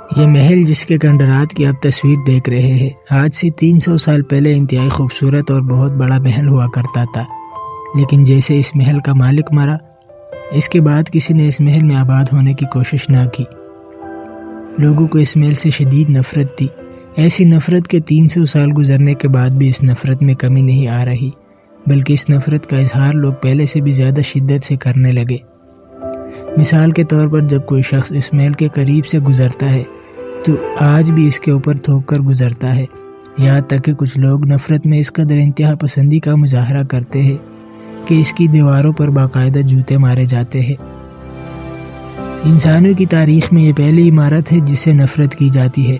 یہ محل جس کے کھنڈرات کی آپ تصویر دیکھ رہے ہیں آج سے 300 سال پہلے انتہائی خوبصورت اور بہت بڑا محل ہوا کرتا تھا، لیکن جیسے اس محل کا مالک مرا، اس کے بعد کسی نے اس محل میں آباد ہونے کی کوشش نہ کی۔ لوگوں کو اس محل سے شدید نفرت تھی، ایسی نفرت کے 300 سال گزرنے کے بعد بھی اس نفرت میں کمی نہیں آ رہی، بلکہ اس نفرت کا اظہار لوگ پہلے سے بھی زیادہ شدت سے کرنے لگے۔ مثال کے طور پر جب کوئی شخص اس محل کے قریب سے گزرتا ہے تو آج بھی اس کے اوپر تھوک کر گزرتا ہے، یہاں تک کہ کچھ لوگ نفرت میں اس قدر انتہا پسندی کا مظاہرہ کرتے ہیں کہ اس کی دیواروں پر باقاعدہ جوتے مارے جاتے ہیں۔ انسانوں کی تاریخ میں یہ پہلی عمارت ہے جس سے نفرت کی جاتی ہے،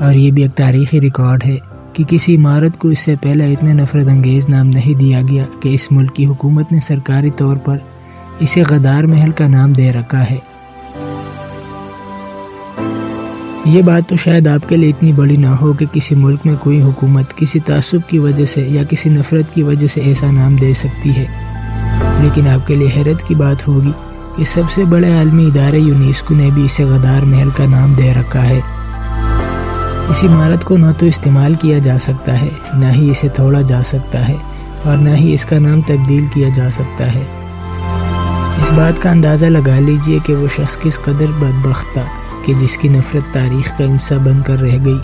اور یہ بھی ایک تاریخی ریکارڈ ہے کہ کسی عمارت کو اس سے پہلے اتنے نفرت انگیز نام نہیں دیا گیا کہ اس ملک کی حکومت نے سرکاری طور پر اسے غدار محل کا نام دے رکھا ہے۔ یہ بات تو شاید آپ کے لیے اتنی بڑی نہ ہو کہ کسی ملک میں کوئی حکومت کسی تعصب کی وجہ سے یا کسی نفرت کی وجہ سے ایسا نام دے سکتی ہے، لیکن آپ کے لیے حیرت کی بات ہوگی کہ سب سے بڑے عالمی ادارے یونیسکو نے بھی اسے غدار محل کا نام دے رکھا ہے۔ اس عمارت کو نہ تو استعمال کیا جا سکتا ہے، نہ ہی اسے توڑا جا سکتا ہے، اور نہ ہی اس کا نام تبدیل کیا جا سکتا ہے۔ اس بات کا اندازہ لگا لیجئے کہ وہ شخص کس قدر بدبخت تھا کہ جس کی نفرت تاریخ کا حصہ بن کر رہ گئی۔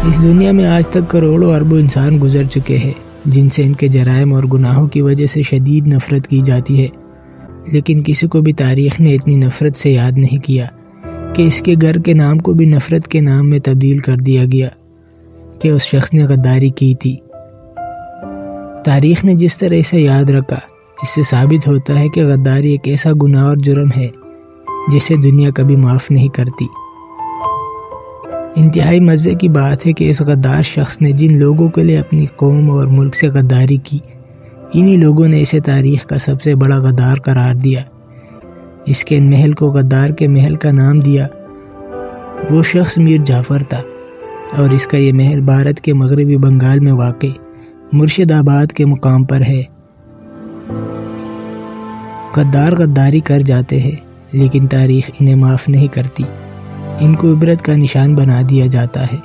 اس دنیا میں آج تک کروڑوں اربوں انسان گزر چکے ہیں جن سے ان کے جرائم اور گناہوں کی وجہ سے شدید نفرت کی جاتی ہے، لیکن کسی کو بھی تاریخ نے اتنی نفرت سے یاد نہیں کیا کہ اس کے گھر کے نام کو بھی نفرت کے نام میں تبدیل کر دیا گیا کہ اس شخص نے غداری کی تھی۔ تاریخ نے جس طرح اسے یاد رکھا، اس سے ثابت ہوتا ہے کہ غداری ایک ایسا گناہ اور جرم ہے جسے دنیا کبھی معاف نہیں کرتی۔ انتہائی مزے کی بات ہے کہ اس غدار شخص نے جن لوگوں کے لیے اپنی قوم اور ملک سے غداری کی، انہی لوگوں نے اسے تاریخ کا سب سے بڑا غدار قرار دیا۔ اس کے محل کو غدار کے محل کا نام دیا وہ شخص میر جعفر تھا، اور اس کا یہ محل بھارت کے مغربی بنگال میں واقع مرشد آباد کے مقام پر ہے۔ غدار غداری کر جاتے ہیں، لیکن تاریخ انہیں معاف نہیں کرتی، ان کو عبرت کا نشان بنا دیا جاتا ہے۔